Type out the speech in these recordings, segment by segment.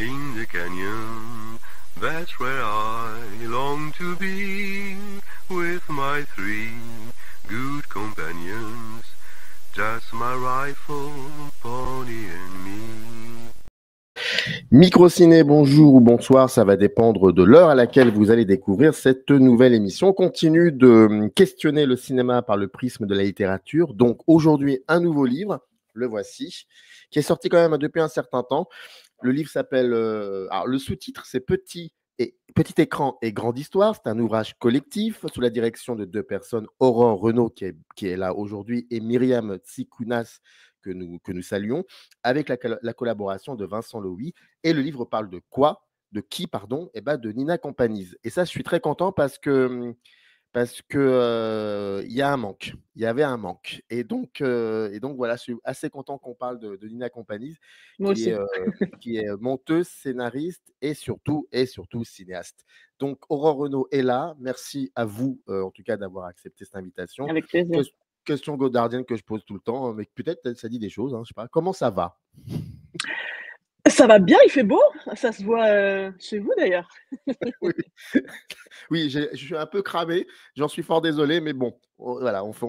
In the canyon, that's where I long to be, with my three good companions, just my rifle, pony and me. Microciné, bonjour ou bonsoir, ça va dépendre de l'heure à laquelle vous allez découvrir cette nouvelle émission. On continue de questionner le cinéma par le prisme de la littérature. Donc aujourd'hui, un nouveau livre, le voici, qui est sorti quand même depuis un certain temps. Le livre s'appelle, alors le sous-titre c'est Petit écran et grande histoire. C'est un ouvrage collectif sous la direction de deux personnes, Aurore Renaud qui est là aujourd'hui et Myriam Tsikounas que nous saluons, avec la collaboration de Vincent Lowy. Et le livre parle de quoi? De qui, pardon? Eh ben, de Nina Campanise. Et ça, je suis très content parce que il y a un manque. Il y avait un manque. Et donc voilà, je suis assez content qu'on parle de Nina Campanise, Moi qui aussi. est, qui est monteuse, scénariste et surtout cinéaste. Donc Aurore Renaud est là. Merci à vous, en tout cas, d'avoir accepté cette invitation. Avec plaisir. Question godardienne que je pose tout le temps, mais peut-être ça dit des choses, je sais pas. Comment ça va? Ça va bien, il fait beau. Ça se voit chez vous d'ailleurs. Oui, oui, je suis un peu cramé, j'en suis fort désolé, mais bon, voilà, on fait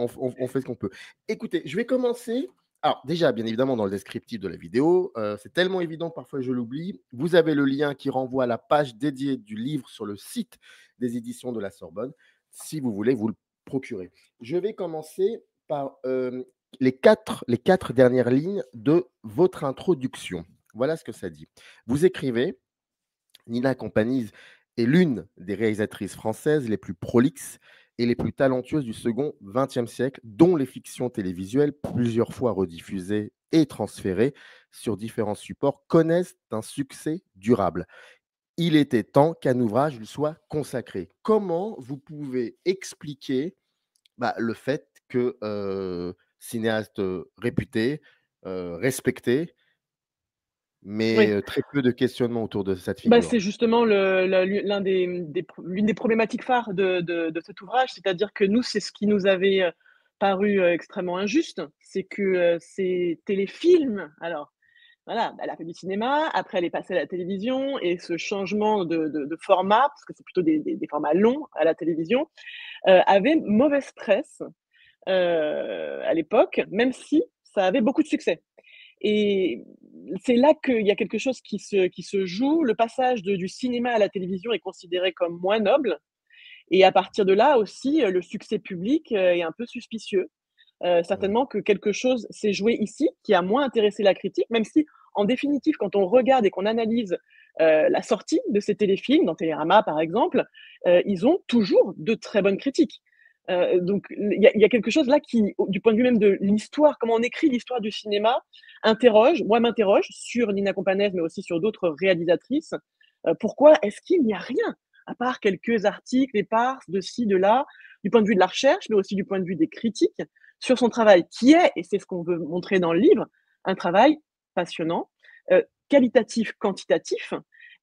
ce qu'on peut. Écoutez, je vais commencer. Alors, déjà, bien évidemment, dans le descriptif de la vidéo, c'est tellement évident, parfois je l'oublie. Vous avez le lien qui renvoie à la page dédiée du livre sur le site des éditions de la Sorbonne, si vous voulez vous le procurer. Je vais commencer par les quatre dernières lignes de votre introduction. Voilà ce que ça dit. Vous écrivez: Nina Campanise est l'une des réalisatrices françaises les plus prolixes et les plus talentueuses du second XXe siècle, dont les fictions télévisuelles, plusieurs fois rediffusées et transférées sur différents supports, connaissent un succès durable. Il était temps qu'un ouvrage lui soit consacré. Comment vous pouvez expliquer le fait que cinéaste réputé, respecté, mais Oui. très peu de questionnements autour de cette figure? C'est justement l'une des problématiques phares de cet ouvrage, c'est-à-dire que nous, c'est ce qui nous avait paru extrêmement injuste, c'est que ces téléfilms, alors voilà, elle a fait du cinéma, après elle est passée à la télévision, et ce changement de format, parce que c'est plutôt des formats longs à la télévision, avait mauvaise presse à l'époque, même si ça avait beaucoup de succès. Et c'est là qu'il y a quelque chose qui se joue. Le passage du cinéma à la télévision est considéré comme moins noble. Et à partir de là aussi, le succès public est un peu suspicieux. Mmh. Certainement que quelque chose s'est joué ici qui a moins intéressé la critique, même si, en définitive, quand on regarde et qu'on analyse la sortie de ces téléfilms, dans Télérama par exemple, ils ont toujours de très bonnes critiques. Donc il y a quelque chose là qui, du point de vue même de l'histoire, comment on écrit l'histoire du cinéma, m'interroge sur Nina Campanese, mais aussi sur d'autres réalisatrices. Pourquoi est-ce qu'il n'y a rien, à part quelques articles éparses de ci, de là, du point de vue de la recherche, mais aussi du point de vue des critiques, sur son travail qui est, et c'est ce qu'on veut montrer dans le livre, un travail passionnant, qualitatif, quantitatif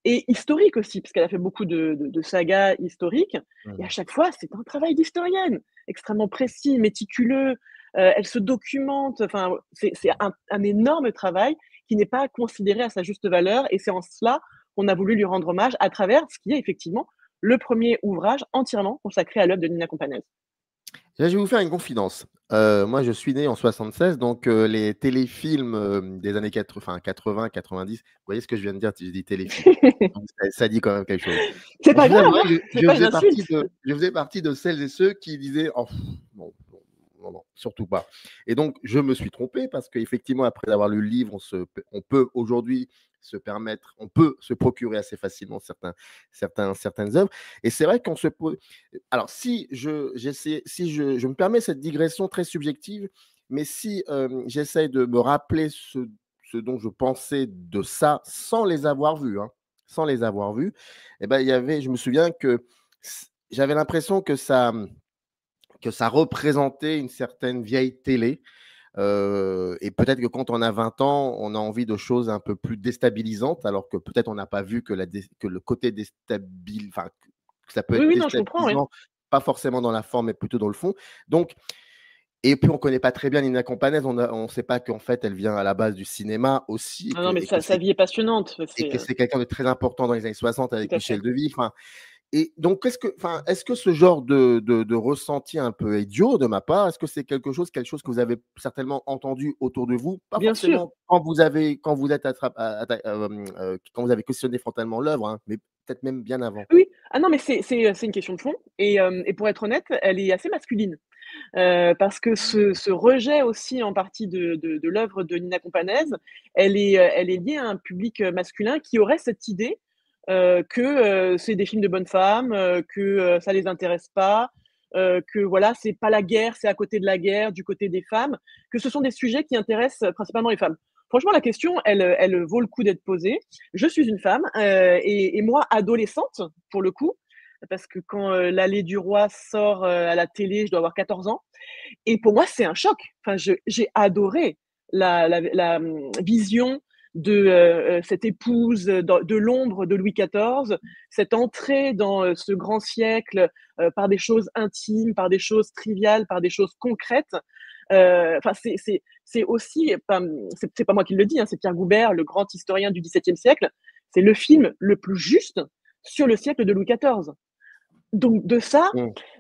et historique aussi, parce qu'elle a fait beaucoup de sagas historiques. Et à Mmh. chaque fois, c'est un travail d'historienne, extrêmement précis, méticuleux. Elle se documente. Enfin, c'est un énorme travail qui n'est pas considéré à sa juste valeur. Et c'est en cela qu'on a voulu lui rendre hommage à travers ce qui est effectivement le premier ouvrage entièrement consacré à l'œuvre de Nina Campanese. Là, je vais vous faire une confidence. Moi, je suis né en 76, donc les téléfilms, des années 80-90, vous voyez ce que je viens de dire? J'ai dit téléfilm. Donc ça dit quand même quelque chose. C'est Et je pas vous grave, avouerai hein, que c'est pas une insulte. je faisais partie de celles et ceux qui disaient: «Oh non, non, non, non, surtout pas». Et donc je me suis trompé parce qu'effectivement, après avoir lu le livre, on peut aujourd'hui on peut se procurer assez facilement certaines œuvres. Et c'est vrai qu'on se pose. Alors, si je me permets cette digression très subjective, mais si j'essaye de me rappeler ce dont je pensais de ça sans les avoir vus, sans les avoir vus, eh ben, je me souviens que j'avais l'impression que ça représentait une certaine vieille télé. Et peut-être que quand on a 20 ans, on a envie de choses un peu plus déstabilisantes, alors que peut-être on n'a pas vu que le côté enfin, que ça peut Oui, être oui, non, je comprends, oui. déstabilisant, pas forcément dans la forme, mais plutôt dans le fond. Donc, Et puis, on connaît pas très bien Nina Companès, on sait pas qu'en fait, elle vient à la base du cinéma aussi Ah non, mais sa vie est passionnante. et que c'est quelqu'un de très important dans les années 60 avec Tout à fait. Michel Devy. Enfin, et donc, est-ce que ce genre de ressenti un peu idiot de ma part, est-ce que c'est quelque chose que vous avez certainement entendu autour de vous? Pas Bien sûr. forcément quand vous êtes quand vous avez questionné frontalement l'œuvre, hein, mais peut-être même bien avant. Oui. Ah non, mais c'est une question de fond et pour être honnête, elle est assez masculine. Parce que ce rejet aussi en partie de l'œuvre de Nina Companèse, elle est liée à un public, masculin qui aurait cette idée, que, c'est des films de bonnes femmes, que, ça les intéresse pas, que voilà, c'est pas la guerre, c'est à côté de la guerre, du côté des femmes, que ce sont des sujets qui intéressent, principalement les femmes. Franchement, la question, elle vaut le coup d'être posée. Je suis une femme, et moi, adolescente, pour le coup, parce que quand, L'Allée du Roi sort, à la télé, je dois avoir 14 ans et pour moi, c'est un choc. Enfin, j'ai adoré vision de, cette épouse, de l'ombre de Louis XIV, cette entrée dans, ce grand siècle, par des choses intimes, par des choses triviales, par des choses concrètes. Enfin, c'est aussi, enfin, c'est pas moi qui le dis, hein, c'est Pierre Goubert, le grand historien du XVIIe siècle. C'est le film le plus juste sur le siècle de Louis XIV. Donc de ça,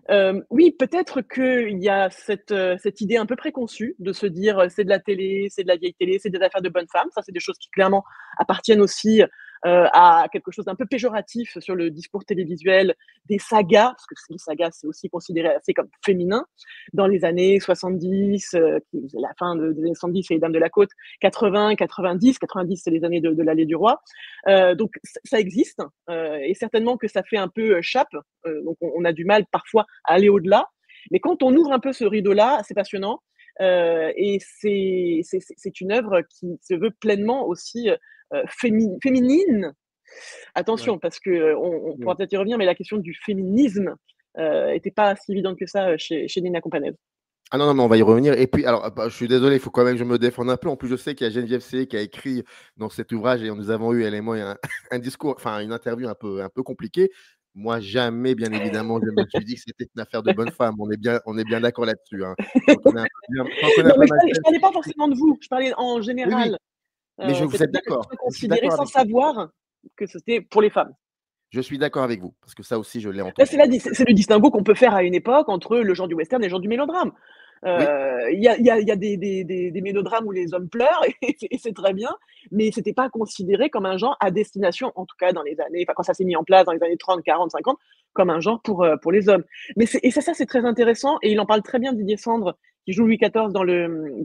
Mmh. oui, peut-être qu'il y a cette idée un peu préconçue de se dire, «C'est de la télé, c'est de la vieille télé, c'est des affaires de bonnes femmes». Ça, c'est des choses qui clairement appartiennent aussi, à quelque chose d'un peu péjoratif sur le discours télévisuel des sagas, parce que les sagas, c'est aussi considéré assez comme féminin. Dans les années 70, qui la fin des années 70, c'est les Dames de la Côte, 80, 90, 90, c'est les années de l'Allée du Roi. Donc ça existe, et certainement que ça fait un peu, chape, donc on a du mal parfois à aller au-delà. Mais quand on ouvre un peu ce rideau-là, c'est passionnant, et c'est une œuvre qui se veut pleinement aussi, féminine. Ouais. Attention, parce que, on Mmh. pourra peut-être y revenir, mais la question du féminisme, était pas si évidente que ça, chez Nina Companèse. Ah non, non, mais on va y revenir. Et puis, alors, bah, je suis désolé, il faut quand même que je me défende un peu. En plus, je sais qu'il y a Geneviève C qui a écrit dans cet ouvrage et nous avons eu, elle et moi, un discours, enfin, une interview un peu compliquée. Moi, jamais, bien évidemment, je me suis dit que c'était une affaire de bonne femme. On est bien d'accord là-dessus, hein. Tant qu'on a Non, pas mais mal je parlais pas forcément de vous, je parlais en oui, oui, général. mais vous êtes C'est-à-dire que d'accord. certains Je suis considéraient d'accord sans avec vous. savoir que c'était pour les femmes. Je suis d'accord avec vous, parce que ça aussi, je l'ai Là, entendu. c'est le distinguo qu'on peut faire à une époque entre le genre du western et le genre du mélodrame. Oui, Il y a des mélodrames où les hommes pleurent et c'est très bien, mais c'était pas considéré comme un genre à destination, en tout cas dans les années, enfin quand ça s'est mis en place dans les années 30, 40, 50, comme un genre pour les hommes. Mais c'est très intéressant et il en parle très bien Didier Sandre, qui joue Louis XIV dans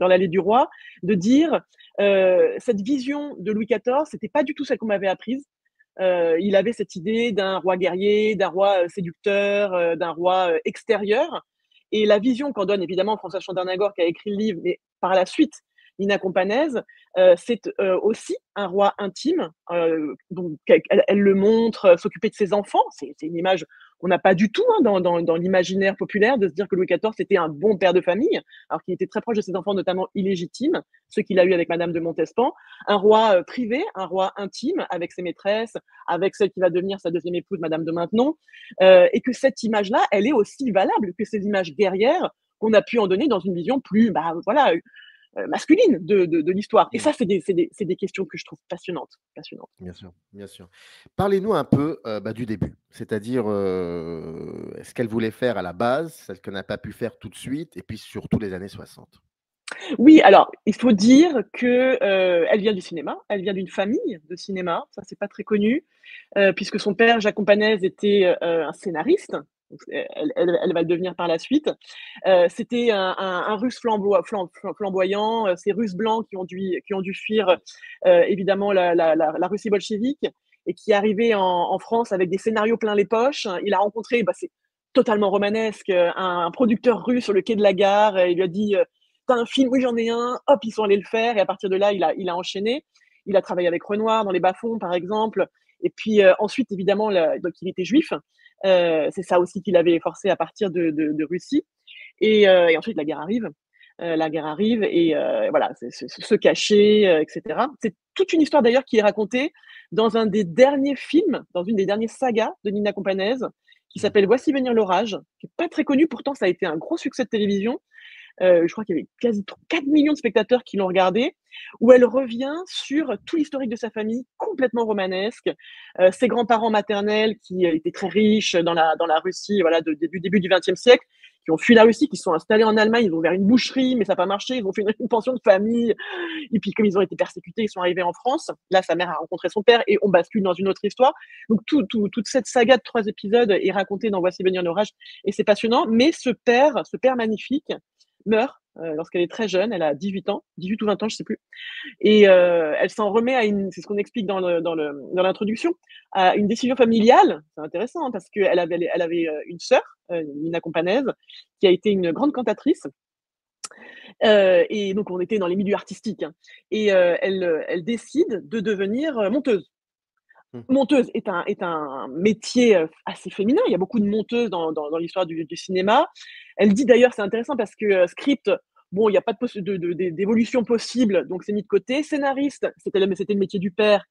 l'Allée du Roi, de dire, cette vision de Louis XIV, c'était pas du tout celle qu'on m'avait apprise. Il avait cette idée d'un roi guerrier, d'un roi, séducteur, d'un roi, extérieur et la vision qu'en donne évidemment François Chandernagor qui a écrit le livre, mais par la suite Nina Companèse, c'est, aussi un roi intime, donc elle le montre, s'occuper de ses enfants. C'est une image qu'on n'a pas du tout, hein, dans l'imaginaire populaire de se dire que Louis XIV c'était un bon père de famille, alors qu'il était très proche de ses enfants, notamment illégitimes, ceux qu'il a eus avec madame de Montespan. Un roi, privé, un roi intime avec ses maîtresses, avec celle qui va devenir sa deuxième épouse, madame de Maintenon, et que cette image-là, elle est aussi valable que ces images guerrières qu'on a pu en donner dans une vision plus, bah, voilà, masculine de l'histoire. Et mmh, ça, c'est des questions que je trouve passionnantes, passionnantes. bien sûr, bien sûr. Parlez-nous un peu, bah, du début, c'est-à-dire, ce qu'elle voulait faire à la base, celle qu'elle n'a pas pu faire tout de suite et puis surtout les années 60. Oui, alors, il faut dire que, elle vient du cinéma, elle vient d'une famille de cinéma, ça c'est pas très connu, puisque son père Jacques Companèse était, un scénariste, donc elle va le devenir par la suite. C'était un Russe flamboyant, ces Russes blancs qui ont dû fuir, évidemment la Russie bolchévique et qui arrivaient en France avec des scénarios plein les poches. Il a rencontré, bah, c'est totalement romanesque, un producteur russe sur le quai de la gare, il lui a dit, «Tu un film?» «Oui, j'en ai un». Hop, ils sont allés le faire et à partir de là, il a enchaîné. Il a travaillé avec Renoir dans Les Bas-fonds, par exemple et puis, ensuite évidemment donc il était juif, c'est ça aussi qui l'avait forcé à partir de Russie et ensuite la guerre arrive et voilà, c'est se cacher, et cetera. C'est toute une histoire d'ailleurs qui est racontée dans un des derniers films, dans une des dernières sagas de Nina Companèse qui Mmh. s'appelle Voici venir l'orage, qui est pas très connu, pourtant ça a été un gros succès de télévision. je crois qu'il y avait quasi 4 millions de spectateurs qui l'ont regardée, où elle revient sur tout l'historique de sa famille, complètement romanesque, ses grands-parents maternels qui étaient très riches dans la Russie, voilà, du début du XXe siècle, qui ont fui la Russie, qui se sont installés en Allemagne, ils ont ouvert une boucherie, mais ça n'a pas marché, ils ont fait une pension de famille, et puis comme ils ont été persécutés, ils sont arrivés en France. Là, sa mère a rencontré son père et on bascule dans une autre histoire. Donc toute cette saga de 3 épisodes est racontée dans Voici venir l'orage et c'est passionnant. Mais ce père magnifique, meurt lorsqu'elle est très jeune, elle a 18 ans, 18 ou 20 ans, je sais plus. Et elle s'en remet c'est ce qu'on explique dans l'introduction, à une décision familiale. C'est intéressant hein, parce qu'elle avait une sœur, Nina Companese, qui a été une grande cantatrice. Et donc on était dans les milieux artistiques. Hein. Et elle décide de devenir monteuse. Monteuse est un métier assez féminin. Il y a beaucoup de monteuses dans l'histoire du cinéma. Elle dit d'ailleurs, c'est intéressant parce que script, bon, il n'y a pas d'évolution possible, donc c'est mis de côté. Scénariste, c'était le métier du père.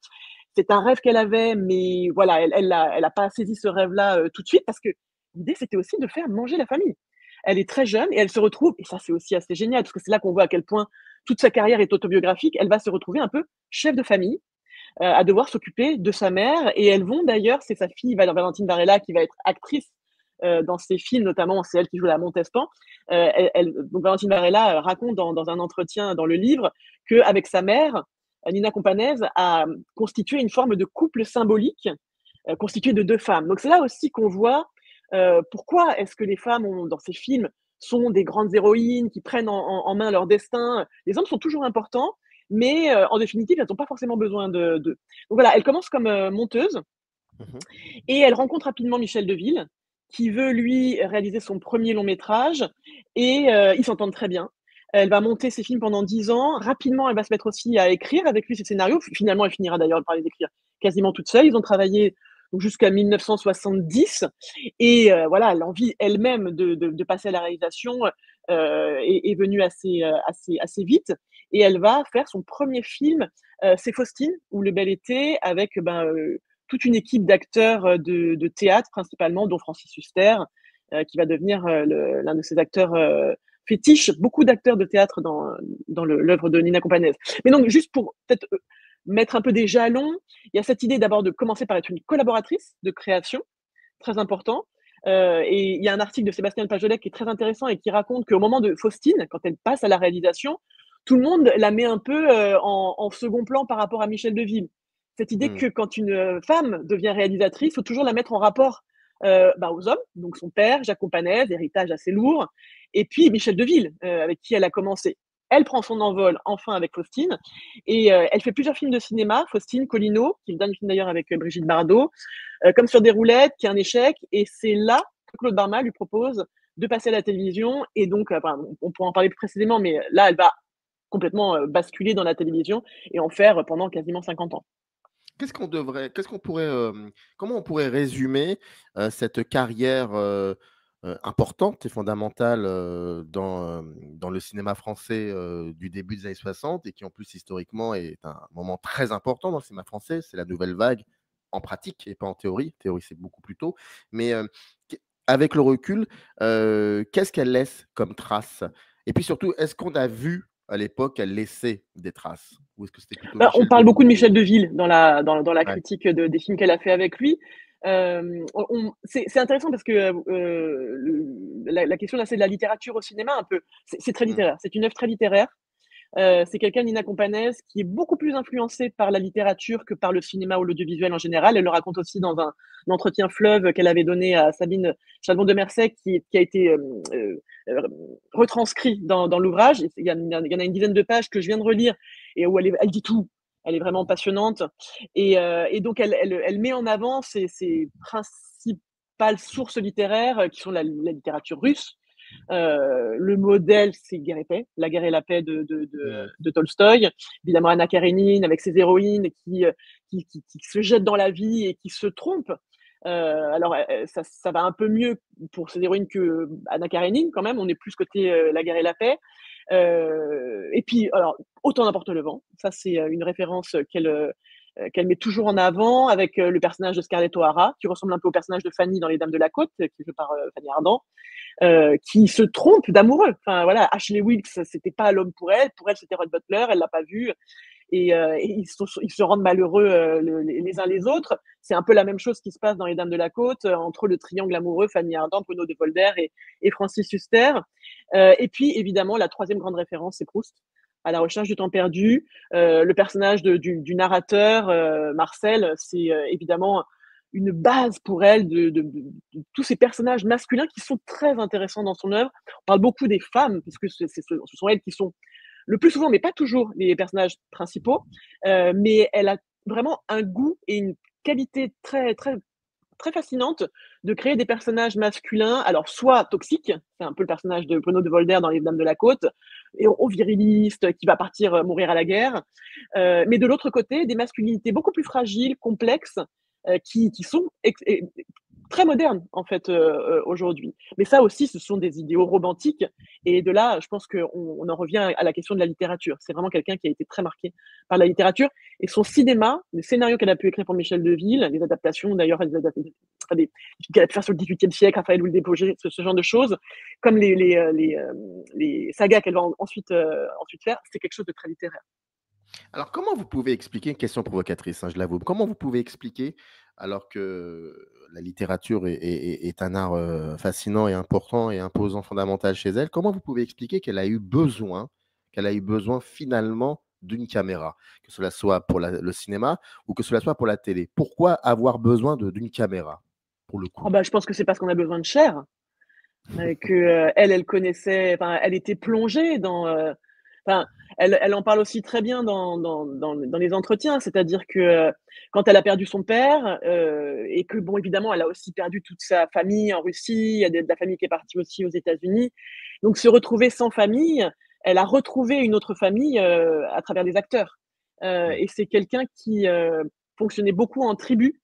C'est un rêve qu'elle avait, mais voilà, elle a pas saisi ce rêve-là tout de suite parce que l'idée, c'était aussi de faire manger la famille. Elle est très jeune et elle se retrouve, et ça c'est aussi assez génial parce que c'est là qu'on voit à quel point toute sa carrière est autobiographique. Elle va se retrouver un peu chef de famille à devoir s'occuper de sa mère. Et elles vont d'ailleurs, c'est sa fille Valentine Varela qui va être actrice dans ses films, notamment c'est elle qui joue la Montespan. Donc Valentine Varela raconte dans un entretien dans le livre qu'avec sa mère, Nina Companese a constitué une forme de couple symbolique constitué de 2 femmes. Donc c'est là aussi qu'on voit pourquoi est-ce que les femmes dans ces films sont des grandes héroïnes qui prennent en main leur destin. Les hommes sont toujours importants, mais en définitive, elles n'ont pas forcément besoin d'eux. Donc voilà, elle commence comme monteuse et elle rencontre rapidement Michel Deville, qui veut lui réaliser son premier long métrage et ils s'entendent très bien. Elle va monter ses films pendant 10 ans. Rapidement, elle va se mettre aussi à écrire avec lui ses scénarios. Finalement, elle finira d'ailleurs par les écrire quasiment toute seule. Ils ont travaillé jusqu'à 1970 et voilà, l'envie elle-même de passer à la réalisation est venue assez vite. Et elle va faire son premier film, c'est Faustine ou Le Bel Été, avec toute une équipe d'acteurs de théâtre principalement, dont Francis Huster, qui va devenir l'un de ses acteurs fétiches. Beaucoup d'acteurs de théâtre dans l'œuvre de Nina Companese. Mais donc, juste pour peut-être mettre un peu des jalons, il y a cette idée d'abord de commencer par être une collaboratrice de création, très important. Et il y a un article de Sébastien Pajolec qui est très intéressant et qui raconte qu'au moment de Faustine, quand elle passe à la réalisation, tout le monde la met un peu en second plan par rapport à Michel Deville. Cette idée que quand une femme devient réalisatrice, il faut toujours la mettre en rapport aux hommes, donc son père, Jacques Companese, héritage assez lourd, et puis Michel Deville, avec qui elle a commencé. Elle prend son envol enfin avec Faustine, et elle fait plusieurs films de cinéma, Faustine, Colino, qui est le dernier film d'ailleurs avec Brigitte Bardot, Comme sur des roulettes, qui est un échec, et c'est là que Claude Barma lui propose de passer à la télévision, et donc, on pourra en parler plus précisément, mais là, elle va complètement basculer dans la télévision et en faire pendant quasiment 50 ans. Comment on pourrait résumer cette carrière importante et fondamentale dans le cinéma français du début des années 60 et qui en plus historiquement est un moment très important dans le cinéma français, c'est la nouvelle vague en pratique et pas en théorie. Théorie, c'est beaucoup plus tôt. Mais avec le recul, qu'est-ce qu'elle laisse comme trace? Et puis surtout, est-ce qu'on a vu à l'époque elle laissait des traces? Ou est-ce que c'était plutôt on parle beaucoup de Michel Deville dans la Ouais. critique des films qu'elle a fait avec lui. C'est intéressant parce que la question là, c'est de la littérature au cinéma un peu. C'est très littéraire. C'est une œuvre très littéraire. C'est quelqu'un, Nina Companese, qui est beaucoup plus influencée par la littérature que par le cinéma ou l'audiovisuel en général. Elle le raconte aussi dans un entretien fleuve qu'elle avait donné à Sabine Chalbon de Merset, qui a été retranscrit dans l'ouvrage. Il y en a une dizaine de pages que je viens de relire et où elle dit tout. Elle est vraiment passionnante. Et donc, elle met en avant ses principales sources littéraires qui sont la littérature russe. Le modèle, c'est Guerre et Paix, La guerre et la paix de Tolstoï. Évidemment, Anna Karénine avec ses héroïnes qui se jettent dans la vie et qui se trompent. Alors, ça va un peu mieux pour ces héroïnes que Anna Karénine, quand même. On est plus côté La guerre et la paix. Et puis, alors, Autant n'importe le vent. Ça, c'est une référence qu'elle met toujours en avant avec le personnage de Scarlett O'Hara, qui ressemble un peu au personnage de Fanny dans Les Dames de la Côte, qui est joué par Fanny Ardant. qui se trompe d'amoureux. Enfin voilà, Ashley Wilkes, c'était pas l'homme pour elle c'était Rod Butler, elle l'a pas vu et ils se rendent malheureux les uns les autres. C'est un peu la même chose qui se passe dans Les Dames de la Côte, entre le triangle amoureux, Fanny Ardant, Bruno de Volder et Francis Huster. Et puis évidemment, la troisième grande référence, c'est Proust, à la recherche du temps perdu. Le personnage du narrateur, Marcel, c'est évidemment une base pour elle de tous ces personnages masculins qui sont très intéressants dans son œuvre. On parle beaucoup des femmes, puisque ce sont elles qui sont le plus souvent, mais pas toujours, les personnages principaux. Mais elle a vraiment un goût et une qualité très, très, très fascinante de créer des personnages masculins, alors soit toxiques, c'est un peu le personnage de Bruno de Volder dans Les Dames de la Côte, et au viriliste, qui va partir mourir à la guerre, mais de l'autre côté, des masculinités beaucoup plus fragiles, complexes, qui sont très modernes en fait aujourd'hui. Mais ça aussi, ce sont des idéaux romantiques. Et de là, je pense qu'on en revient à la question de la littérature. C'est vraiment quelqu'un qui a été très marqué par la littérature. Et son cinéma, les scénarios qu'elle a pu écrire pour Michel Deville, les adaptations d'ailleurs, qu'elle a pu faire sur le XVIIIe siècle, Raphaël ou le Dépogé, ce genre de choses, comme les sagas qu'elle va ensuite faire, c'est quelque chose de très littéraire. Alors, comment vous pouvez expliquer, une question provocatrice, hein, je l'avoue, comment vous pouvez expliquer, alors que la littérature est un art fascinant et important et imposant, fondamental chez elle, comment vous pouvez expliquer qu'elle a eu besoin finalement d'une caméra, que cela soit pour le cinéma ou que cela soit pour la télé? Pourquoi avoir besoin d'une caméra, pour le coup? Oh bah, je pense que c'est parce qu'on a besoin de chair, que elle connaissait, enfin, elle était plongée dans. Enfin, elle en parle aussi très bien dans les entretiens, c'est-à-dire que quand elle a perdu son père et que bon, évidemment, elle a aussi perdu toute sa famille en Russie, il y a de la famille qui est partie aussi aux États-Unis. Donc, se retrouver sans famille, elle a retrouvé une autre famille à travers des acteurs. Mm. Et c'est quelqu'un qui fonctionnait beaucoup en tribu,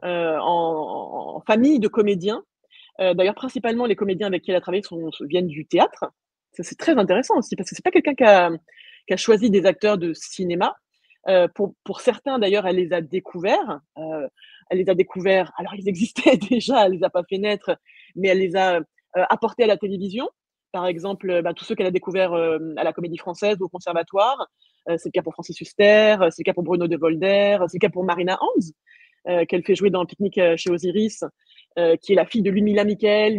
en famille de comédiens. D'ailleurs, principalement, les comédiens avec qui elle a travaillé viennent du théâtre. Ça, c'est très intéressant aussi, parce que c'est pas quelqu'un qui a choisi des acteurs de cinéma. Pour certains, d'ailleurs, elle les a découverts. Alors, ils existaient déjà, elle les a pas fait naître, mais elle les a apportés à la télévision. Par exemple, tous ceux qu'elle a découverts à la Comédie Française ou au Conservatoire. C'est le cas pour Francis Huster, c'est le cas pour Bruno de Volder, c'est le cas pour Marina Hans, qu'elle fait jouer dans Pique-nique chez Osiris, qui est la fille de Lumila Michael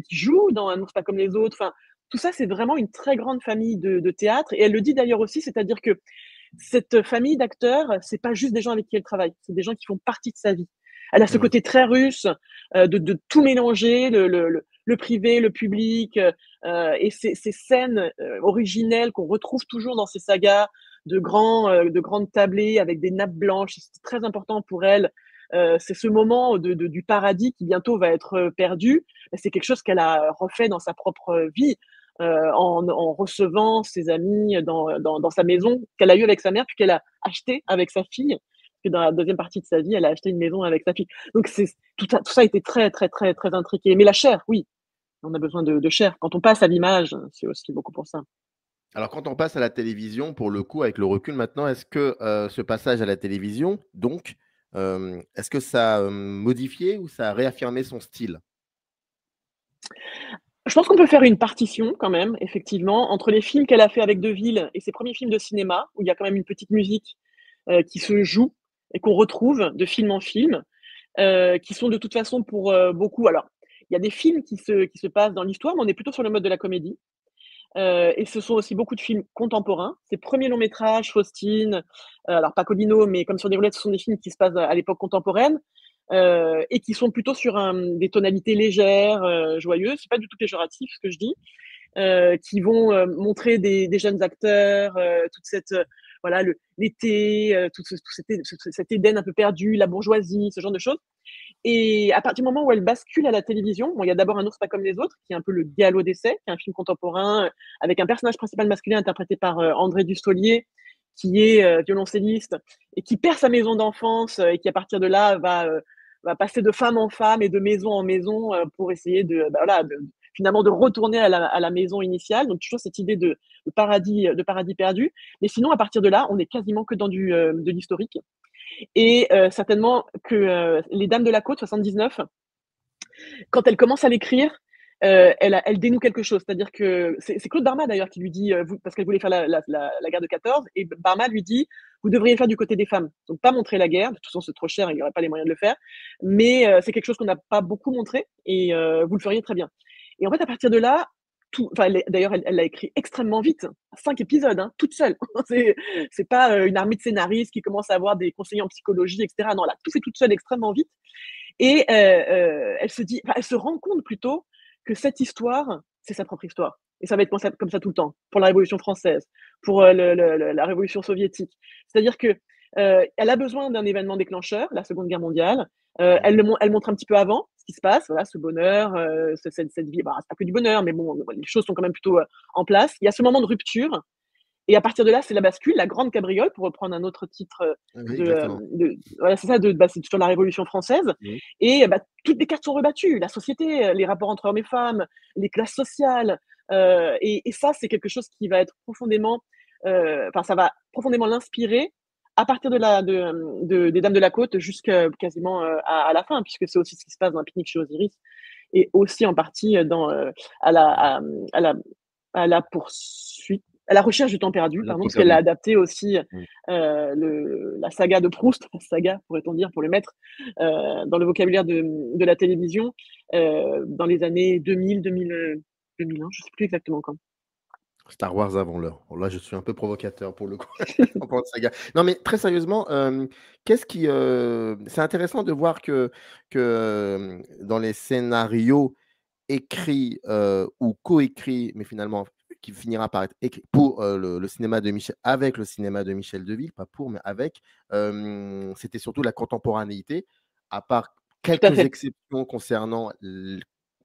qui joue dans Un ours pas comme les autres. Enfin, tout ça, c'est vraiment une très grande famille de théâtre. Et elle le dit d'ailleurs aussi, c'est-à-dire que cette famille d'acteurs, c'est pas juste des gens avec qui elle travaille, c'est des gens qui font partie de sa vie. Elle a ce Mm. côté très russe de tout mélanger, le privé, le public, et ces scènes originelles qu'on retrouve toujours dans ces sagas de grandes tablées avec des nappes blanches. C'est très important pour elle. C'est ce moment du paradis qui bientôt va être perdu. C'est quelque chose qu'elle a refait dans sa propre vie. En recevant ses amis dans sa maison qu'elle a eue avec sa mère, puis qu'elle a acheté avec sa fille. Que dans la deuxième partie de sa vie, elle a acheté une maison avec sa fille. Donc tout ça a été très, très, très, très intriqué. Mais la chair, oui, on a besoin de chair. Quand on passe à l'image, c'est aussi beaucoup pour ça. Alors, quand on passe à la télévision, pour le coup, avec le recul maintenant, est-ce que ce passage à la télévision, donc, est-ce que ça a modifié ou ça a réaffirmé son style? Je pense qu'on peut faire une partition quand même, effectivement, entre les films qu'elle a fait avec Deville et ses premiers films de cinéma, où il y a quand même une petite musique qui se joue et qu'on retrouve de film en film, qui sont de toute façon pour beaucoup. Alors, il y a des films qui se passent dans l'histoire, mais on est plutôt sur le mode de la comédie. Et ce sont aussi beaucoup de films contemporains. Ses premiers longs métrages, Faustine, alors pas Codino, mais Comme sur des roulettes, ce sont des films qui se passent à l'époque contemporaine et qui sont plutôt sur des tonalités légères, joyeuses. C'est pas du tout péjoratif ce que je dis, qui vont montrer des jeunes acteurs, toute cette voilà l'été, cet Éden un peu perdu, la bourgeoisie, ce genre de choses. Et à partir du moment où elle bascule à la télévision, bon, il y a d'abord Un ours pas comme les autres, qui est un peu le galop d'essai, qui est un film contemporain avec un personnage principal masculin interprété par André Dustolier, qui est violoncelliste et qui perd sa maison d'enfance et qui à partir de là va passer de femme en femme et de maison en maison pour essayer voilà, finalement de retourner à la maison initiale. Donc toujours cette idée de paradis perdu. Mais sinon, à partir de là, on est quasiment que dans de l'historique. Et certainement que Les Dames de la Côte, 79, quand elle commence à l'écrire, elle dénoue quelque chose. C'est-à-dire que c'est Claude Barma d'ailleurs qui lui dit, parce qu'elle voulait faire la guerre de 14, et Barma lui dit: «Vous devriez faire du côté des femmes. Donc pas montrer la guerre, de toute façon c'est trop cher, il n'y aurait pas les moyens de le faire, mais c'est quelque chose qu'on n'a pas beaucoup montré et vous le feriez très bien». Et en fait, à partir de là, enfin, d'ailleurs, elle l'a écrit extrêmement vite, 5 épisodes, hein, toute seule. C'est c'est pas une armée de scénaristes qui commencent à avoir des conseillers en psychologie, etc. Non, elle a tout fait toute seule extrêmement vite. Et elle se dit, enfin, elle se rend compte plutôt que cette histoire, c'est sa propre histoire. Et ça va être comme ça tout le temps, pour la Révolution française, pour la Révolution soviétique. C'est-à-dire que elle a besoin d'un événement déclencheur, la Seconde Guerre mondiale. Elle montre un petit peu avant ce qui se passe, voilà, ce bonheur, cette vie. Bah, c'est pas que du bonheur, mais bon, les choses sont quand même plutôt en place. Il y a ce moment de rupture, et à partir de là, c'est la bascule, la grande cabriole, pour reprendre un autre titre Oui, exactement. voilà, c'est ça, c'est sur la Révolution française. Mmh. Et bah, toutes les cartes sont rebattues, la société, les rapports entre hommes et femmes, les classes sociales, et ça, c'est quelque chose qui va être profondément, enfin, ça va profondément l'inspirer à partir des Dames de la Côte jusqu'à quasiment à la fin, puisque c'est aussi ce qui se passe dans un Pique-nique chez Osiris, et aussi en partie à la, à, à la, à la poursuite, à la recherche du temps perdu, Le pardon, temps parce qu'elle a perdu. adapté aussi Mmh. la saga de Proust, saga pourrait-on dire pour le mettre dans le vocabulaire de la télévision, dans les années 2000, 2001, je sais plus exactement quand. Star Wars avant l'heure. Bon là, je suis un peu provocateur pour le coup, en parlant de saga. Non, mais très sérieusement, qu'est-ce qui, c'est intéressant de voir que, dans les scénarios écrits, ou coécrits, mais finalement qui finira par être écrit pour, le cinéma de Michel avec le cinéma de Michel Deville, pas pour, mais avec, c'était surtout la contemporanéité, à part Tout à quelques fait, exceptions concernant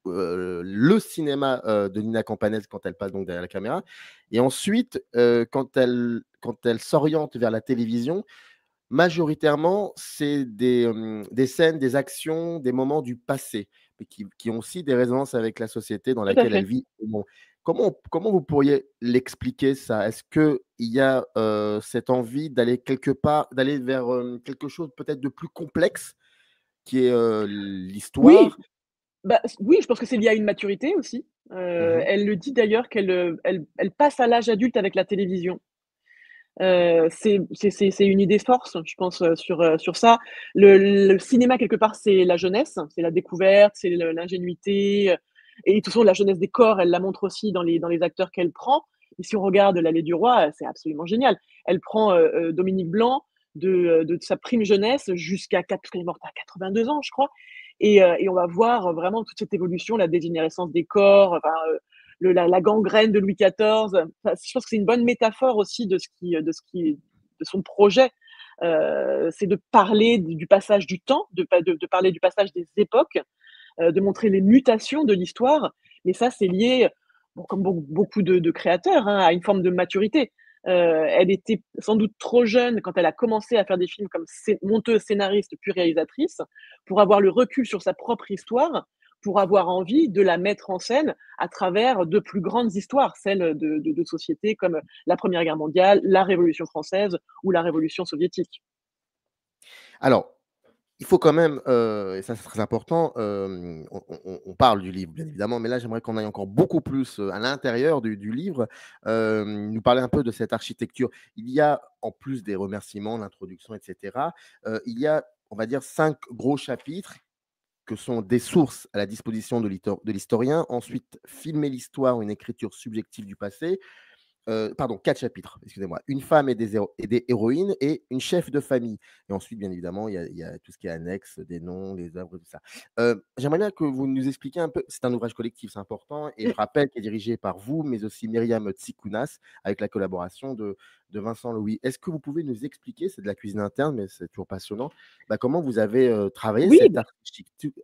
le cinéma, de Nina Campanès quand elle passe donc derrière la caméra et ensuite, quand elle s'oriente vers la télévision, majoritairement, c'est des scènes, des actions, des moments du passé, mais qui ont aussi des résonances avec la société dans tout à laquelle elle fait. vit. Bon, comment vous pourriez l'expliquer ça? Est-ce qu'il y a, cette envie d'aller quelque part, d'aller vers, quelque chose peut-être de plus complexe qui est, Oui, l'histoire? bah, oui, je pense que c'est lié à une maturité aussi. Mmh. Elle le dit d'ailleurs qu'elle, elle passe à l'âge adulte avec la télévision. C'est une idée force, je pense, sur ça. Le cinéma quelque part, c'est la jeunesse, c'est la découverte, c'est l'ingénuité, et de toute façon la jeunesse des corps, elle la montre aussi dans les acteurs qu'elle prend. Et si on regarde L'Allée du Roi, c'est absolument génial. Elle prend, Dominique Blanc de sa prime jeunesse jusqu'à parce qu'elle est morte à 82 ans, je crois, et on va voir vraiment toute cette évolution, la dégénérescence des corps, enfin, la gangrène de Louis XIV. Enfin, je pense que c'est une bonne métaphore aussi de son projet. C'est de parler du passage du temps, de parler du passage des époques, de montrer les mutations de l'histoire. Mais ça, c'est lié, bon, comme beaucoup de créateurs, hein, à une forme de maturité. Elle était sans doute trop jeune quand elle a commencé à faire des films comme monteuse, scénariste, puis réalisatrice, pour avoir le recul sur sa propre histoire, pour avoir envie de la mettre en scène à travers de plus grandes histoires, celles de sociétés comme la Première Guerre mondiale, la Révolution française ou la Révolution soviétique. Alors, il faut quand même, et ça c'est très important, on parle du livre bien évidemment, mais là j'aimerais qu'on aille encore beaucoup plus, à l'intérieur du livre, nous parler un peu de cette architecture. Il y a, en plus des remerciements, l'introduction et cetera, il y a, on va dire 5 gros chapitres que sont des sources à la disposition de l'historien. Ensuite, filmer l'histoire, une écriture subjective du passé. Pardon, 4 chapitres, excusez-moi. Une femme et des héroïnes et une chef de famille. Et ensuite, bien évidemment, il y a tout ce qui est annexe, des noms, les œuvres, tout ça. J'aimerais bien que vous nous expliquiez un peu, c'est un ouvrage collectif, c'est important, et je rappelle qu'il est dirigé par vous, mais aussi Myriam Tsikounas, avec la collaboration de Vincent Louis. Est-ce que vous pouvez nous expliquer, c'est de la cuisine interne, mais c'est toujours passionnant, bah, comment vous avez travaillé Oui, cette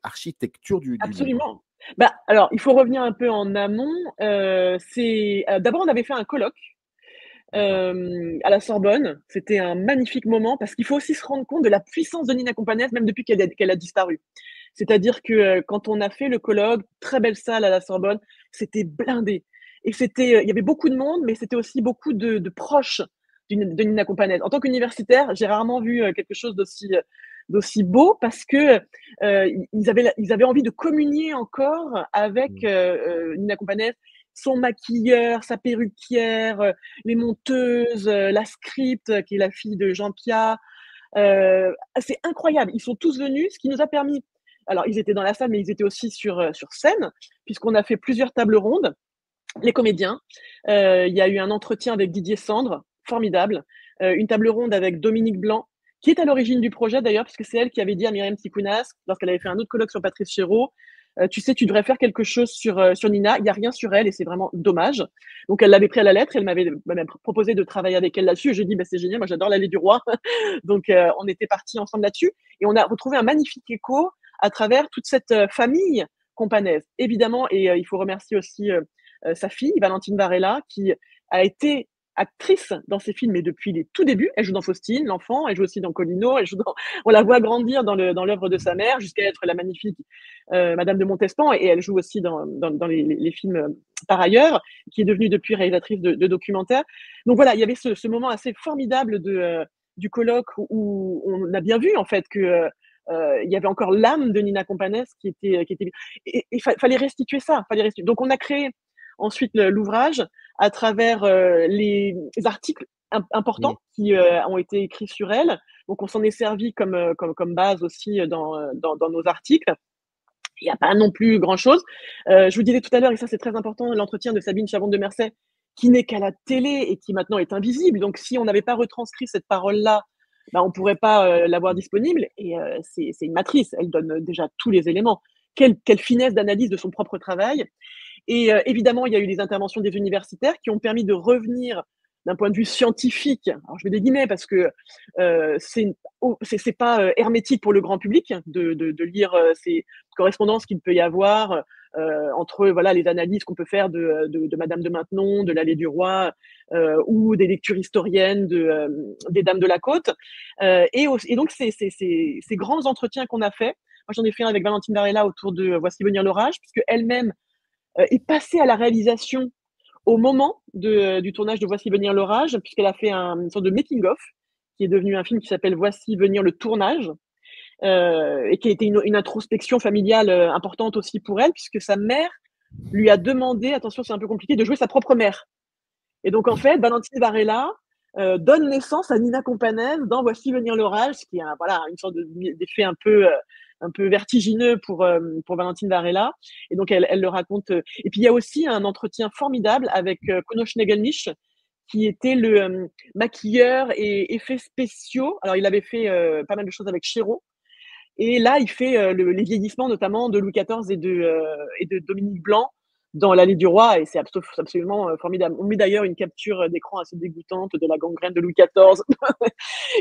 architecture du livre? absolument. Bah, alors, il faut revenir un peu en amont. D'abord, on avait fait un colloque D'accord. à la Sorbonne. C'était un magnifique moment parce qu'il faut aussi se rendre compte de la puissance de Nina Companès, même depuis qu'elle a disparu. C'est-à-dire que quand on a fait le colloque, très belle salle à la Sorbonne, c'était blindé. Et il y avait beaucoup de monde, mais c'était aussi beaucoup de proches de Nina Companès. En tant qu'universitaire, j'ai rarement vu quelque chose d'aussi beau parce que ils avaient envie de communier encore avec Nina Companès, son maquilleur, sa perruquière, les monteuses, la script, qui est la fille de Jean Piat. C'est incroyable. Ils sont tous venus, ce qui nous a permis. Alors, ils étaient dans la salle, mais ils étaient aussi sur scène, puisqu'on a fait plusieurs tables rondes. Les comédiens. Il y a eu un entretien avec Didier Sandre, formidable. Une table ronde avec Dominique Blanc, qui est à l'origine du projet d'ailleurs, puisque c'est elle qui avait dit à Myriam Tikounas, lorsqu'elle avait fait un autre colloque sur Patrice Chéreau, tu sais, tu devrais faire quelque chose sur Nina. Il n'y a rien sur elle et c'est vraiment dommage. Donc, elle l'avait pris à la lettre. Elle m'avait même proposé de travailler avec elle là-dessus. Et je dis, bah, c'est génial. Moi, j'adore l'Allée du Roi. Donc, on était partis ensemble là-dessus. Et on a retrouvé un magnifique écho à travers toute cette famille companaise, évidemment. Et il faut remercier aussi sa fille, Valentine Varela, qui a été actrice dans ses films, mais depuis les tout débuts. Elle joue dans Faustine, l'enfant, elle joue aussi dans Colino, on la voit grandir dans l'œuvre de sa mère jusqu'à être la magnifique Madame de Montespan, et elle joue aussi dans les films par ailleurs, qui est devenue depuis réalisatrice de documentaires. Donc voilà, il y avait ce moment assez formidable du colloque où on a bien vu en fait que il y avait encore l'âme de Nina Companès qui était et fallait restituer ça, Donc on a créé ensuite l'ouvrage à travers les articles importants qui ont été écrits sur elle. Donc on s'en est servi comme base aussi dans nos articles. Il n'y a pas non plus grand-chose. Je vous disais tout à l'heure, et ça c'est très important, l'entretien de Sabine Chavon de Mercey, qui n'est qu'à la télé et qui maintenant est invisible. Donc si on n'avait pas retranscrit cette parole-là, bah, on ne pourrait pas l'avoir disponible. Et c'est une matrice, elle donne déjà tous les éléments. Quelle finesse d'analyse de son propre travail. Et évidemment, il y a eu les interventions des universitaires qui ont permis de revenir d'un point de vue scientifique. Alors, je mets des guillemets parce que c'est pas hermétique pour le grand public de lire ces correspondances qu'il peut y avoir entre voilà les analyses qu'on peut faire de Madame de Maintenon, de l'Allée du Roi ou des lectures historiennes des Dames de la Côte. Et donc, ces grands entretiens qu'on a faits, moi j'en ai fait un avec Valentine Varela autour de Voici venir l'orage, puisque elle-même est passée à la réalisation au moment du tournage de Voici venir l'orage, puisqu'elle a fait une sorte de making-of, qui est devenu un film qui s'appelle Voici venir le tournage, et qui a été une introspection familiale importante aussi pour elle, puisque sa mère lui a demandé, attention c'est un peu compliqué, de jouer sa propre mère. Et donc en fait, Valentine Varela donne naissance à Nina Companès dans Voici venir l'orage, ce qui est voilà, une sorte d'effet un peu vertigineux pour Valentine Varela. Et donc, elle le raconte. Et puis, il y a aussi un entretien formidable avec Kuno Schnegelmisch, qui était le maquilleur et effets spéciaux. Alors, il avait fait pas mal de choses avec Chéreau. Et là, il fait les vieillissements, notamment de Louis XIV et de Dominique Blanc dans l'Allée du Roi, et c'est absolument formidable. On met d'ailleurs une capture d'écran assez dégoûtante de la gangrène de Louis XIV.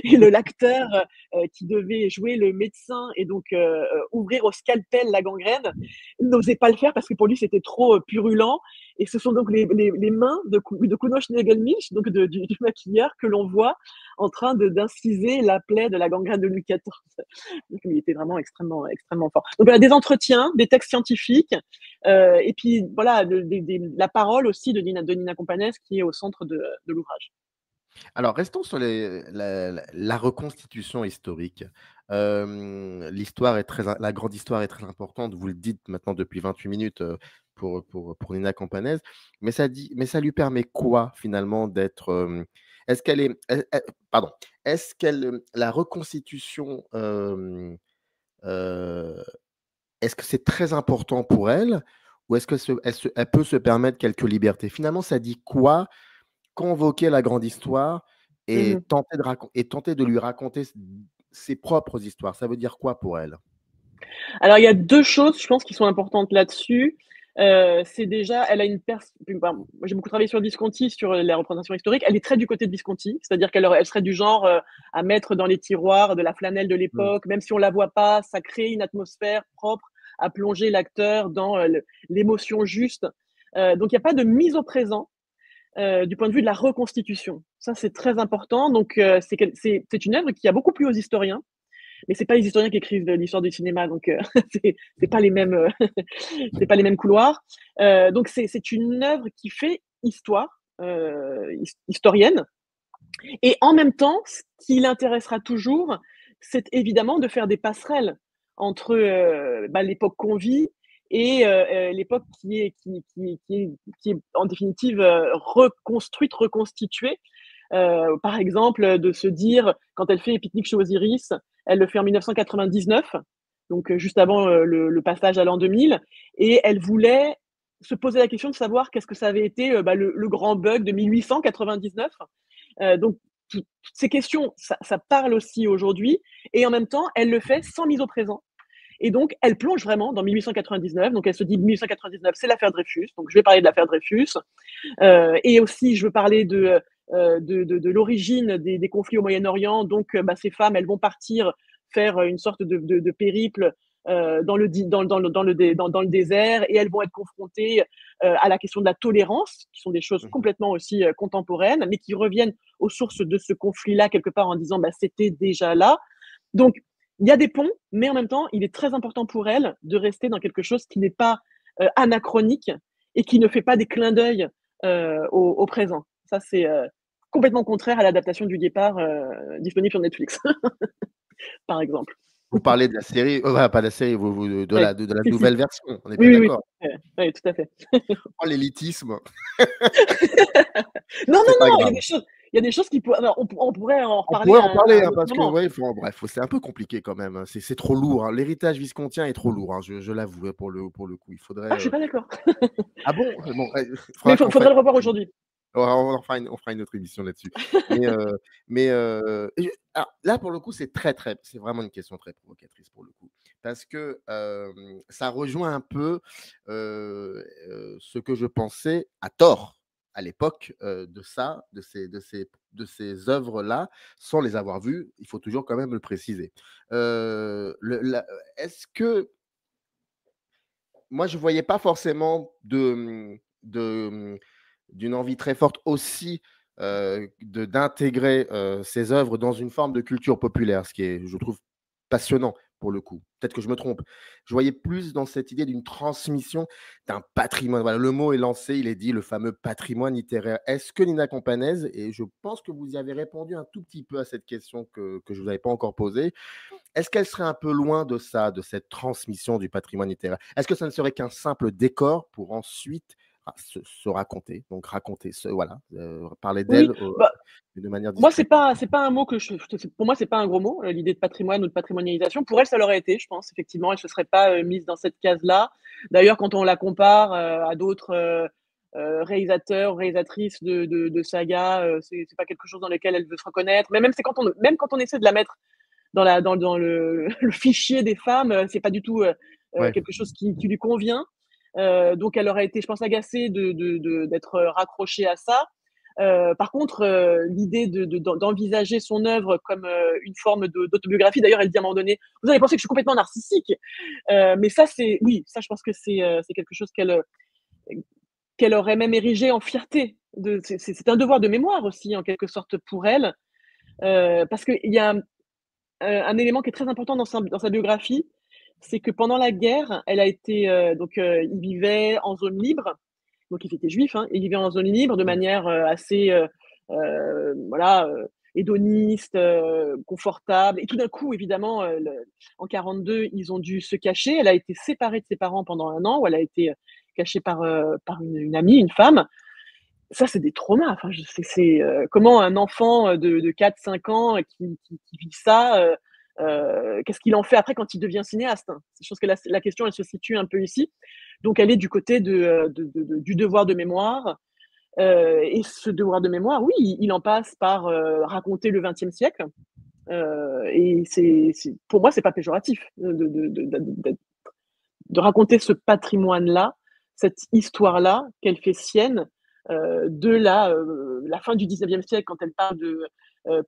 Et l'acteur qui devait jouer le médecin et donc ouvrir au scalpel la gangrène n'osait pas le faire parce que pour lui c'était trop purulent. Et ce sont donc les mains de Kuno Schnegelmisch, donc du maquilleur, que l'on voit en train d'inciser la plaie de la gangrène de Louis XIV. Donc, il était vraiment extrêmement, extrêmement fort. Donc voilà, des entretiens, des textes scientifiques, et puis voilà, la parole aussi de Nina Companès qui est au centre de l'ouvrage. Alors, restons sur la reconstitution historique. L'histoire est la grande histoire est très importante. Vous le dites maintenant depuis 28 minutes pour Nina Companès. Mais ça lui permet quoi finalement d'être. Est-ce qu'elle est. Pardon. Est-ce qu'elle. La reconstitution. Est-ce que c'est très important pour elle ou est-ce qu'elle peut se permettre quelques libertés? Finalement, ça dit quoi? Convoquer la grande histoire et tenter de lui raconter ses propres histoires. Ça veut dire quoi pour elle? Alors, il y a 2 choses, je pense, qui sont importantes là-dessus. C'est déjà, elle a moi, j'ai beaucoup travaillé sur Visconti, sur la représentation historique. Elle est très du côté de Visconti, c'est-à-dire elle serait du genre à mettre dans les tiroirs de la flanelle de l'époque, même si on la voit pas, ça crée une atmosphère propre à plonger l'acteur dans l'émotion juste. Donc, il n'y a pas de mise au présent du point de vue de la reconstitution. Ça, c'est très important. Donc, c'est une œuvre qui a beaucoup plu aux historiens, mais c'est pas les historiens qui écrivent l'histoire du cinéma, donc c'est pas les mêmes c'est pas les mêmes couloirs. Donc c'est une œuvre qui fait histoire historienne, Et en même temps, ce qui l'intéressera toujours, c'est évidemment de faire des passerelles entre, l'époque qu'on vit et l'époque qui est en définitive, reconstruite, reconstituée. Par exemple, de se dire quand elle fait Pique-nique chez Osiris, elle le fait en 1999, donc juste avant, le passage à l'an 2000 et elle voulait se poser la question de savoir qu'est-ce que ça avait été, le grand bug de 1899. Donc toutes ces questions, ça parle aussi aujourd'hui et en même temps, elle le fait sans mise au présent et donc elle plonge vraiment dans 1899. Donc elle se dit: «1899, c'est l'affaire Dreyfus, donc je vais parler de l'affaire Dreyfus». Et aussi, je veux parler de l'origine des conflits au Moyen-Orient. Donc, ces femmes, elles vont partir faire une sorte de périple dans le désert et elles vont être confrontées à la question de la tolérance, qui sont des choses Mmh. complètement aussi contemporaines, mais qui reviennent aux sources de ce conflit-là, quelque part en disant c'était déjà là. Donc, il y a des ponts, mais en même temps, il est très important pour elles de rester dans quelque chose qui n'est pas anachronique et qui ne fait pas des clins d'œil au présent. Ça, c'est complètement contraire à l'adaptation du Guépard disponible sur Netflix, par exemple. Vous parlez de la série, voilà, pas de la série, vous Ouais, de la si, si. nouvelle version, on est bien Oui, oui, oui. d'accord? Oui, tout à fait. Oh l'élitisme, Non, non, c'est pas non, grave. il y a des choses qui pourraient alors on pourrait en On reparler pourrait en à parler, un hein, autre parce que moment. ouais, faut bref, c'est un peu compliqué quand même, hein, c'est trop lourd, hein. L'héritage viscontien est trop lourd, hein, je l'avoue, hein, pour le coup. Il faudrait, Ah, je suis pas d'accord. ah bon? Bon, Mais faudra qu'on fasse faudrait le revoir aujourd'hui. on fera une autre émission là-dessus. Mais, et alors là, pour le coup, c'est vraiment une question très provocatrice pour le coup. Parce que, ça rejoint un peu, ce que je pensais à tort, à l'époque, de ces œuvres-là, sans les avoir vues, il faut toujours quand même le préciser. Le la Est-ce que moi, je voyais pas forcément d'une envie très forte aussi, d'intégrer, ces œuvres dans une forme de culture populaire, ce qui est, je trouve, passionnant pour le coup. Peut-être que je me trompe. Je voyais plus dans cette idée d'une transmission d'un patrimoine. Voilà, le mot est lancé, il est dit, le fameux patrimoine littéraire. Est-ce que Nina Campanese, et je pense que vous y avez répondu un tout petit peu à cette question que je vous avais pas encore posée, est-ce qu'elle serait un peu loin de ça, de cette transmission du patrimoine littéraire? Est-ce que ça ne serait qu'un simple décor pour ensuite se raconter, donc raconter voilà, parler d'elle, Oui, bah de manière moi, discrète? c'est pas un mot que je pour moi, c'est pas un gros mot, l'idée de patrimoine ou de patrimonialisation. Pour elle, ça l'aurait été, je pense, effectivement, elle se serait pas, mise dans cette case-là. D'ailleurs, quand on la compare, à d'autres, réalisateurs, réalisatrices de sagas, c'est pas quelque chose dans lequel elle veut se reconnaître. Mais même quand on essaie de la mettre dans le le fichier des femmes, c'est pas du tout, Ouais. quelque chose qui lui convient. Donc elle aurait été, je pense, agacée d'être, raccrochée à ça. Par contre, l'idée d'envisager son œuvre comme, une forme d'autobiographie, d'ailleurs, elle dit à un moment donné: «Vous allez penser que je suis complètement narcissique». Mais ça, c'est oui, ça, je pense que c'est quelque chose qu'elle aurait même érigé en fierté. C'est un devoir de mémoire aussi, en quelque sorte, pour elle, parce qu'il y a un élément qui est très important dans sa biographie, c'est que pendant la guerre, elle a été, il vivait en zone libre, donc il était juif, hein, il vivait en zone libre de Mmh. manière, assez, voilà, hédoniste, confortable et tout d'un coup évidemment, en 42, ils ont dû se cacher. Elle a été séparée de ses parents pendant 1 an où elle a été, cachée par une amie, une femme. Ça, c'est des traumas, enfin je c'est, comment un enfant, de 4-5 ans qui vit ça, qu'est-ce qu'il en fait après quand il devient cinéaste, hein? Je pense que la question, elle se situe un peu ici. Donc elle est du côté du devoir de mémoire, et ce devoir de mémoire, oui, il en passe par, raconter le XXe siècle, et c'est pour moi, c'est pas péjoratif, de raconter ce patrimoine-là, cette histoire-là qu'elle fait sienne, de la fin du 19e siècle quand elle parle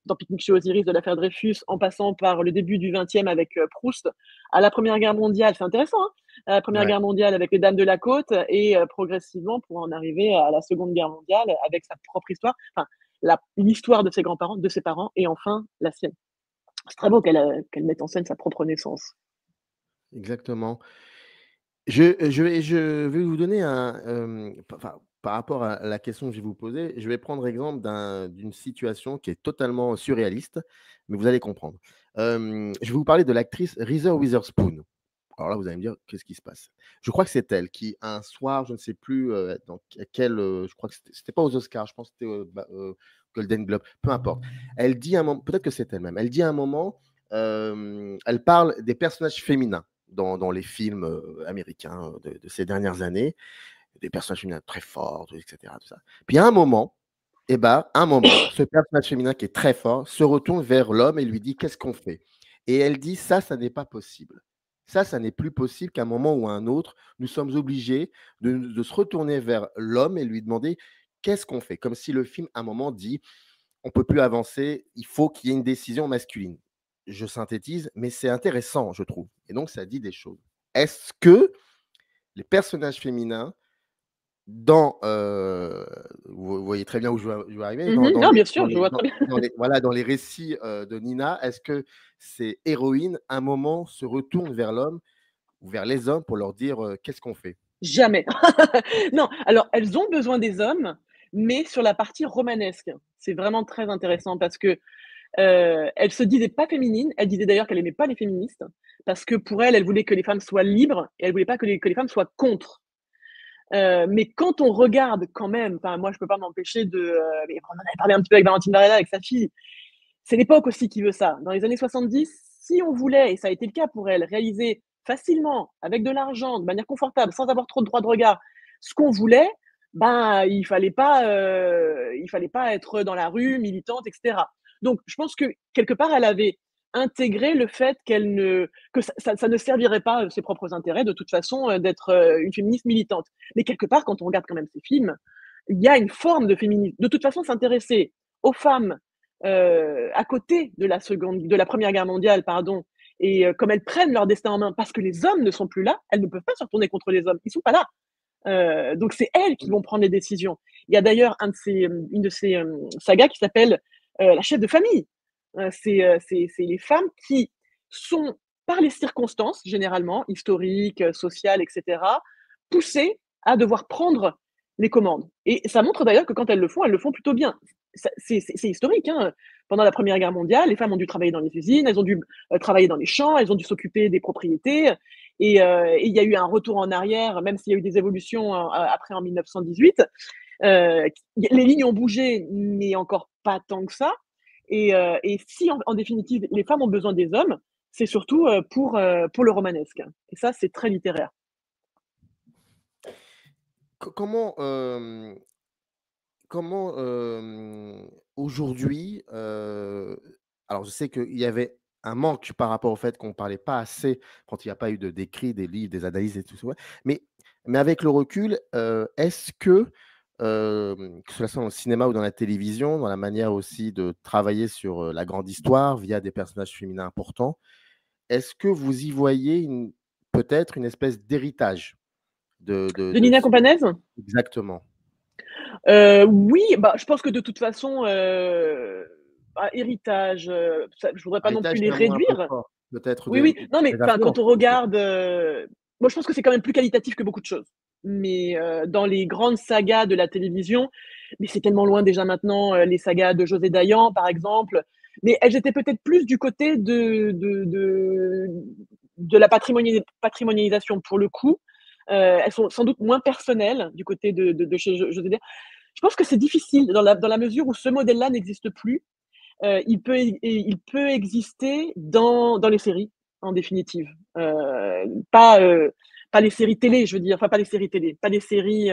dans Pique-nique chez Osiris de l'affaire Dreyfus, en passant par le début du 20e avec, Proust, à la Première Guerre mondiale. C'est intéressant, hein? À la Première Ouais. Guerre mondiale avec les Dames de la Côte et progressivement pour en arriver à la Seconde Guerre mondiale avec sa propre histoire, enfin l'histoire de ses grands-parents, de ses parents et enfin la sienne. C'est très beau qu'elle mette en scène sa propre naissance. Exactement. Je vais vous donner un, enfin, par rapport à la question que je vais vous poser, je vais prendre exemple d'une situation qui est totalement surréaliste, mais vous allez comprendre. Je vais vous parler de l'actrice Reese Witherspoon. Alors là, vous allez me dire: «Qu'est-ce qui se passe?» Je crois que c'est elle qui, un soir, je ne sais plus, dans quel, je crois que c'était pas aux Oscars, je pense que c'était, Golden Globe, peu importe. Elle dit un moment, peut-être que c'est elle-même, elle dit à un moment, elle parle des personnages féminins dans les films, américains, de ces dernières années, des personnages féminins très forts, et cetera, tout ça. Puis à un moment, et ben, un moment, ce personnage féminin qui est très fort se retourne vers l'homme et lui dit: «Qu'est-ce qu'on fait?» Et elle dit: Ça n'est pas possible. Ça n'est plus possible qu'à un moment ou à un autre, nous sommes obligés de se retourner vers l'homme et lui demander: «Qu'est-ce qu'on fait?» Comme si le film, à un moment, dit: «On peut plus avancer, il faut qu'il y ait une décision masculine». Je synthétise, mais c'est intéressant, je trouve, et donc ça dit des choses. Est-ce que les personnages féminins dans, vous voyez très bien où je veux arriver, Non, bien sûr, je vois très bien. voilà, dans les récits, de Nina, est-ce que ces héroïnes, à un moment, se retournent vers l'homme ou vers les hommes pour leur dire, «Qu'est-ce qu'on fait?» Jamais. Non, alors elles ont besoin des hommes, mais sur la partie romanesque. C'est vraiment très intéressant parce que, elle se disait pas féminine. Elle disait d'ailleurs qu'elle aimait pas les féministes parce que pour elle, elle voulait que les femmes soient libres et elle voulait pas que les femmes soient contre. Mais quand on regarde quand même, enfin moi je peux pas m'empêcher mais on en avait parlé un petit peu avec Valentine Varela, avec sa fille, c'est l'époque aussi qui veut ça. Dans les années 70, si on voulait, et ça a été le cas pour elle, réaliser facilement, avec de l'argent, de manière confortable, sans avoir trop de droits de regard, ce qu'on voulait, ben, il fallait pas être dans la rue, militante, et cetera. Donc je pense que quelque part, elle avait intégré le fait que ça ne servirait pas, ses propres intérêts de toute façon, d'être, une féministe militante. Mais quelque part, quand on regarde quand même ces films, il y a une forme de féminisme. De toute façon, s'intéresser aux femmes, à côté de la Première Guerre mondiale, pardon, et comme elles prennent leur destin en main parce que les hommes ne sont plus là, elles ne peuvent pas se retourner contre les hommes, ils sont pas là. Donc c'est elles qui vont prendre les décisions. Il y a d'ailleurs une de ces, sagas qui s'appelle, La chef de famille. C'est les femmes qui sont, par les circonstances généralement historiques, sociales et cetera, poussées à devoir prendre les commandes et ça montre d'ailleurs que quand elles le font plutôt bien. Ça c'est historique, hein. Pendant la Première Guerre mondiale, les femmes ont dû travailler dans les usines, elles ont dû, travailler dans les champs, elles ont dû s'occuper des propriétés et il y a eu un retour en arrière, même s'il y a eu des évolutions, après en 1918. Les lignes ont bougé, mais encore pas tant que ça et si en définitive, les femmes ont besoin des hommes, c'est surtout, pour le romanesque et ça, c'est très littéraire. Comment, comment, aujourd'hui, alors je sais qu'il y avait un manque par rapport au fait qu'on ne parlait pas assez quand il n'y a pas eu d'écrits, des livres, des analyses et tout ça, ouais. Mais avec le recul, est-ce que ce soit dans le cinéma ou dans la télévision, dans la manière aussi de travailler sur, la grande histoire via des personnages féminins importants, est-ce que vous y voyez peut-être une espèce d'héritage De de Nina ce Companese? exactement. Oui, bah, je pense que de toute façon, héritage, ça je voudrais pas non plus Héritage, les c'est un mot un peu réduire. fort, peut-être Oui, oui, non, mais des enfin, quand influences on plutôt. regarde, moi, je pense que c'est quand même plus qualitatif que beaucoup de choses. Mais, dans les grandes sagas de la télévision, mais c'est tellement loin déjà maintenant, les sagas de José Dayan, par exemple, mais elles étaient peut-être plus du côté de la patrimonialisation pour le coup. Elles sont sans doute moins personnelles du côté de chez José Dayan. Je pense que c'est difficile dans la mesure où ce modèle-là n'existe plus. Il peut exister dans les séries, en définitive. Pas, pas les séries télé, je veux dire, enfin pas les séries télé, pas les séries,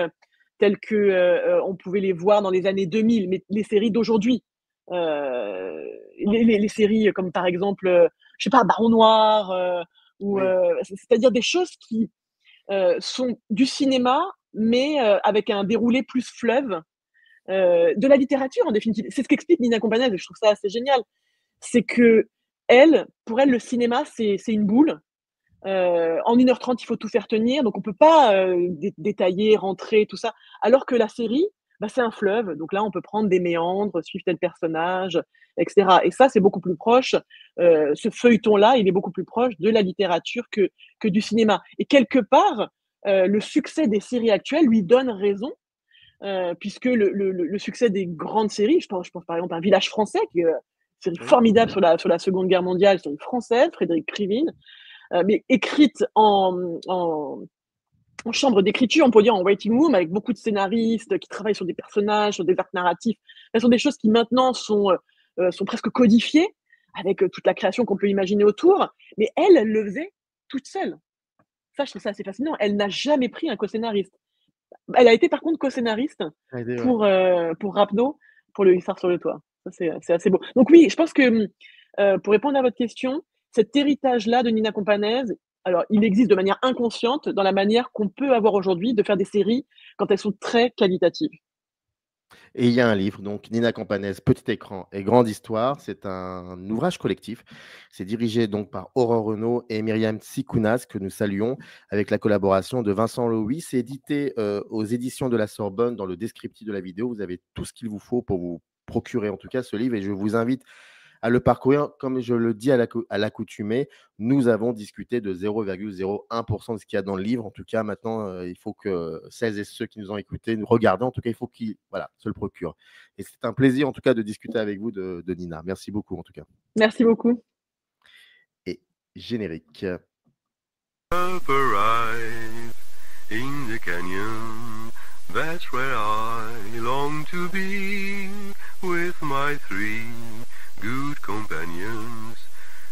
telles que, on pouvait les voir dans les années 2000, mais les séries d'aujourd'hui. Les séries comme par exemple, je sais pas, Baron Noir, ou, Oui. c'est-à-dire des choses qui, sont du cinéma, mais, avec un déroulé plus fleuve, de la littérature en définitive. C'est ce qu'explique Nina Companese et je trouve ça assez génial. C'est qu'elle, pour elle, le cinéma, c'est une boule. En 1h30, il faut tout faire tenir, donc on peut pas, détailler, rentrer, tout ça. Alors que la série, bah, c'est un fleuve, donc là, on peut prendre des méandres, suivre tel personnage, et cetera. Et ça, c'est beaucoup plus proche, ce feuilleton-là, il est beaucoup plus proche de la littérature que du cinéma. Et quelque part, le succès des séries actuelles lui donne raison, puisque le succès des grandes séries, je pense par exemple à Un village français, qui est, série Oui. formidable sur la Seconde Guerre mondiale, série française, Frédéric Krivine, mais écrite en chambre d'écriture, on peut dire en writing room, avec beaucoup de scénaristes qui travaillent sur des personnages, sur des arcs narratifs. Ce sont des choses qui maintenant sont presque codifiées, avec toute la création qu'on peut imaginer autour, mais elle le faisait toute seule. Ça, je trouve ça assez fascinant. Elle n'a jamais pris un co-scénariste. Elle a été par contre co-scénariste Ouais. pour Rapno, pour Le Hussard sur le toit. Ça, c'est assez beau. Donc oui, je pense que, pour répondre à votre question, cet héritage-là de Nina Companese, alors il existe de manière inconsciente dans la manière qu'on peut avoir aujourd'hui de faire des séries quand elles sont très qualitatives. Et il y a un livre, donc Nina Campanese, Petit écran et grande histoire. C'est un ouvrage collectif. C'est dirigé donc par Aurore Renaud et Myriam Tsikounas, que nous saluons, avec la collaboration de Vincent Louis. C'est édité aux éditions de la Sorbonne. Dans le descriptif de la vidéo, vous avez tout ce qu'il vous faut pour vous procurer en tout cas ce livre. Et je vous invite à le parcourir. Comme je le dis à l'accoutumée, nous avons discuté de 0,01% de ce qu'il y a dans le livre. En tout cas, maintenant, il faut que celles et ceux qui nous ont écoutés nous regardent. En tout cas, il faut qu'ils se le procurent. Et c'est un plaisir, en tout cas, de discuter avec vous de Nina. Merci beaucoup, en tout cas. Merci beaucoup. Et générique. Up arrive in the canyon, that's where I long to be, with my three good companions,